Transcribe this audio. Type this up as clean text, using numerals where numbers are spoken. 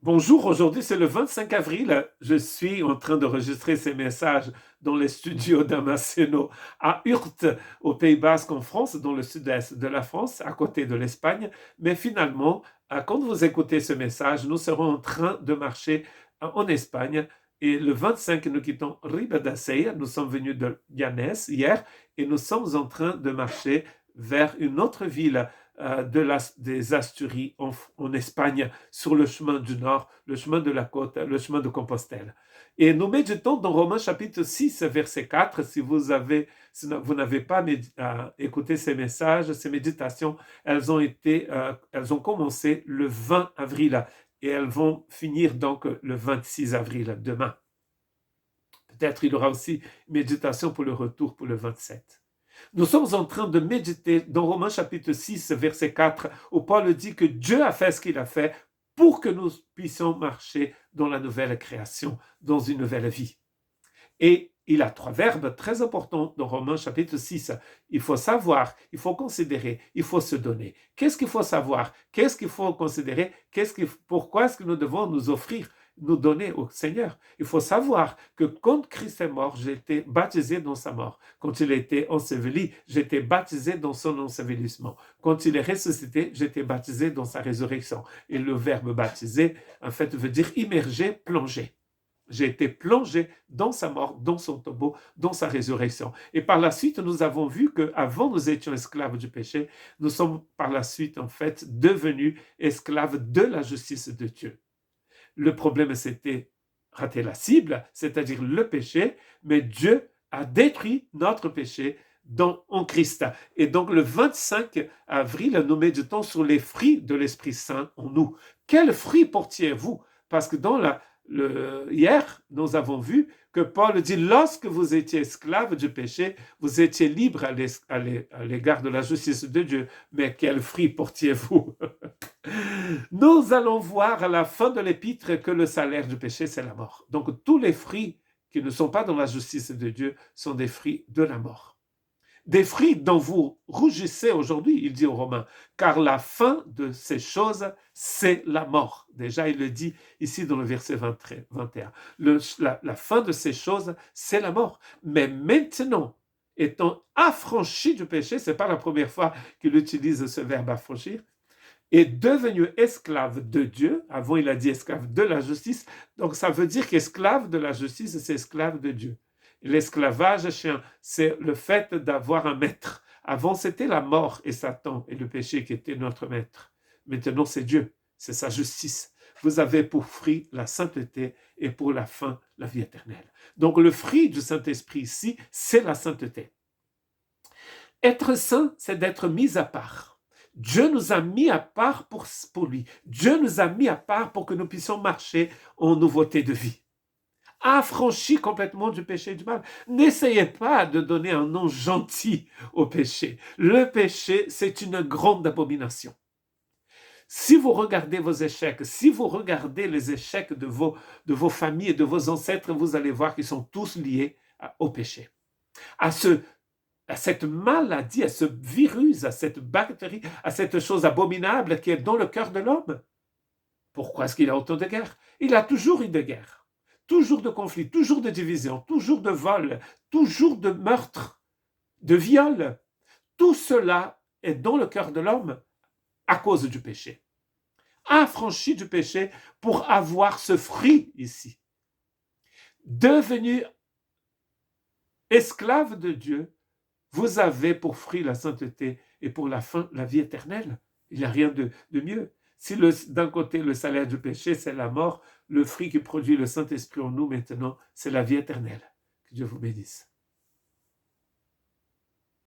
Bonjour, aujourd'hui c'est le 25 avril. Je suis en train d'enregistrer ces messages dans les studios d'Amaseno à Urte, au Pays Basque en France, dans le sud-est de la France, à côté de l'Espagne. Mais finalement, quand vous écoutez ce message, nous serons en train de marcher en Espagne. Et le 25, nous quittons Ribadasseia. Nous sommes venus de Llanes hier et nous sommes en train de marcher vers une autre ville des Asturies en Espagne, sur le chemin du Nord, le chemin de la côte, le chemin de Compostelle. Et nous méditons dans Romains chapitre 6, verset 4. Si vous n'avez pas écouté ces messages, ces méditations, elles ont commencé le 20 avril et elles vont finir donc le 26 avril, demain. Peut-être il y aura aussi une méditation pour le retour pour le 27. Nous sommes en train de méditer dans Romains chapitre 6, verset 4, où Paul dit que Dieu a fait ce qu'il a fait pour que nous puissions marcher dans la nouvelle création, dans une nouvelle vie. Et il a trois verbes très importants dans Romains chapitre 6. Il faut savoir, il faut considérer, il faut se donner. Qu'est-ce qu'il faut savoir? Qu'est-ce qu'il faut considérer? Pourquoi est-ce que nous devons nous offrir, nous donner au Seigneur? Il faut savoir que quand Christ est mort, j'ai été baptisé dans sa mort. Quand il a été enseveli, j'ai été baptisé dans son ensevelissement. Quand il est ressuscité, j'ai été baptisé dans sa résurrection. Et le verbe baptiser, en fait, veut dire immerger, plonger. J'ai été plongé dans sa mort, dans son tombeau, dans sa résurrection. Et par la suite, nous avons vu qu'avant nous étions esclaves du péché, nous sommes par la suite, en fait, devenus esclaves de la justice de Dieu. Le problème, c'était rater la cible, c'est-à-dire le péché, mais Dieu a détruit notre péché en Christ. Et donc, le 25 avril, nous méditons sur les fruits de l'Esprit Saint en nous. Quels fruits portiez-vous? Parce que hier, nous avons vu que Paul dit, lorsque vous étiez esclaves du péché, vous étiez libres à l'égard de la justice de Dieu. Mais quel fruit portiez-vous? Nous allons voir à la fin de l'épître que le salaire du péché, c'est la mort. Donc tous les fruits qui ne sont pas dans la justice de Dieu sont des fruits de la mort. Des fruits dont vous rougissez aujourd'hui, il dit aux Romains, car la fin de ces choses, c'est la mort. Déjà, il le dit ici dans le verset 21. La fin de ces choses, c'est la mort. Mais maintenant, étant affranchi du péché, ce n'est pas la première fois qu'il utilise ce verbe affranchir, est devenu esclave de Dieu. Avant, il a dit esclave de la justice. Donc, ça veut dire qu'esclave de la justice, c'est esclave de Dieu. L'esclavage, c'est le fait d'avoir un maître. Avant, c'était la mort et Satan et le péché qui étaient notre maître. Maintenant, c'est Dieu, c'est sa justice. Vous avez pour fruit la sainteté et pour la fin, la vie éternelle. Donc, le fruit du Saint-Esprit ici, c'est la sainteté. Être saint, c'est d'être mis à part. Dieu nous a mis à part pour lui. Dieu nous a mis à part pour que nous puissions marcher en nouveauté de vie. Affranchis complètement du péché et du mal. N'essayez pas de donner un nom gentil au péché. Le péché, c'est une grande abomination. Si vous regardez vos échecs, si vous regardez les échecs de vos familles et de vos ancêtres, vous allez voir qu'ils sont tous liés au péché. À cette maladie, à ce virus, à cette bactérie, à cette chose abominable qui est dans le cœur de l'homme. Pourquoi est-ce qu'il y a autant de guerres? Il a toujours eu des guerres, toujours de conflits, toujours de divisions, toujours de vols, toujours de meurtres, de viols. Tout cela est dans le cœur de l'homme à cause du péché. Affranchi du péché pour avoir ce fruit ici. Devenu esclave de Dieu, vous avez pour fruit la sainteté et pour la fin, la vie éternelle. Il n'y a rien de mieux. Si d'un côté, le salaire du péché, c'est la mort, le fruit qui produit le Saint-Esprit en nous maintenant, c'est la vie éternelle. Que Dieu vous bénisse.